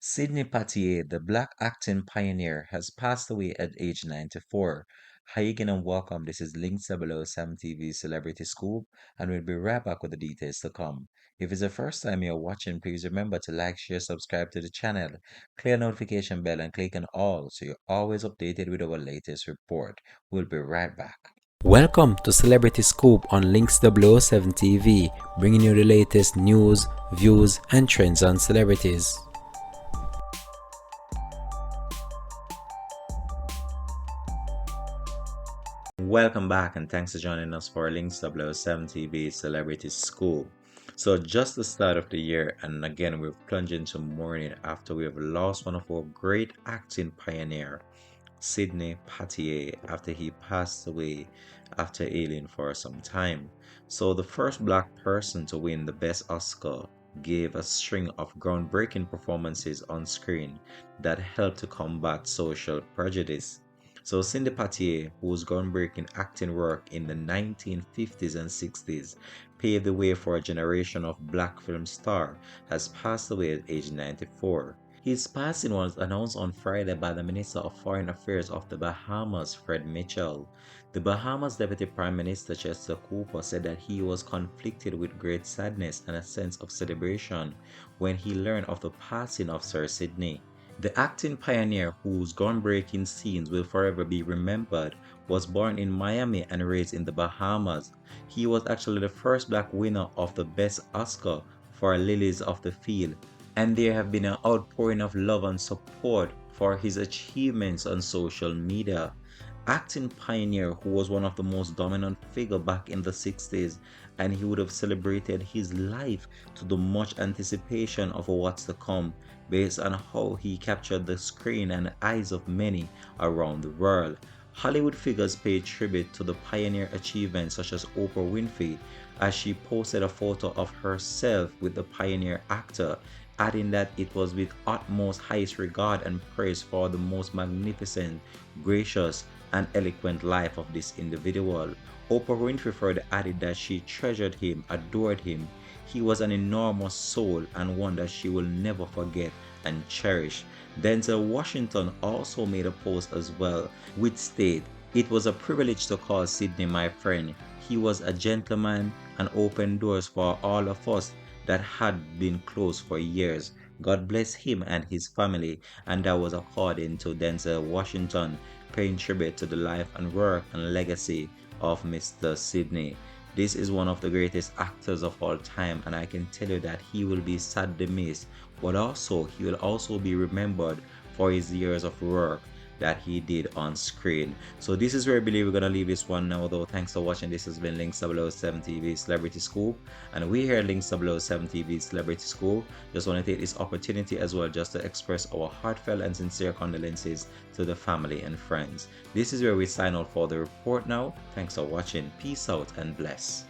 Sidney Poitier, the black acting pioneer, has passed away at age 94. Hi again and welcome. This is Link 007 TV Celebrity Scoop, and we'll be right back with the details to come. If it's the first time you're watching, please remember to like, share, subscribe to the channel, click the notification bell, and click on all so you're always updated with our latest report. We'll be right back. Welcome to Celebrity Scoop on Links 007 TV, bringing you the latest news, views, and trends on celebrities. Welcome back and thanks for joining us for Links 007 TV Celebrity School. So just the start of the year, and again we've plunged into mourning after we have lost one of our great acting pioneer, Sidney Poitier, after he passed away after ailing for some time. So the first black person to win the best Oscar gave a string of groundbreaking performances on screen that helped to combat social prejudice. So Sidney Poitier, whose groundbreaking acting work in the 1950s and 60s paved the way for a generation of black film stars, has passed away at age 94. His passing was announced on Friday by the Minister of Foreign Affairs of the Bahamas, Fred Mitchell. The Bahamas Deputy Prime Minister Chester Cooper said that he was conflicted with great sadness and a sense of celebration when he learned of the passing of Sir Sidney. The acting pioneer, whose groundbreaking scenes will forever be remembered, was born in Miami and raised in the Bahamas. He was actually the first black winner of the Best Oscar for Lilies of the Field, and there have been an outpouring of love and support for his achievements on social media. Acting pioneer who was one of the most dominant figure back in the 60s, and he would have celebrated his life to the much anticipation of what's to come based on how he captured the screen and eyes of many around the world. Hollywood figures paid tribute to the pioneer achievements such as Oprah Winfrey as she posted a photo of herself with the pioneer actor, adding that it was with utmost highest regard and praise for the most magnificent, gracious, and eloquent life of this individual. Oprah Winfrey further added that she treasured him, adored him. He was an enormous soul and one that she will never forget and cherish. Denzel Washington also made a post as well, which stated, "It was a privilege to call Sidney my friend. He was a gentleman and opened doors for all of us that had been closed for years. God bless him and his family," and that was according to Denzel Washington, paying tribute to the life and work and legacy of Mr. Sidney. This is one of the greatest actors of all time, and I can tell you that he will be sadly missed, but also he will also be remembered for his years of work that he did on screen. So this is where I believe we're gonna leave this one now though. Thanks for watching. This has been Link 007 TV Celebrity Scoop, and we here at Link 007 TV Celebrity Scoop just want to take this opportunity as well just to express our heartfelt and sincere condolences to the family and friends. This is where we sign off for the report now. Thanks for watching. Peace out and bless.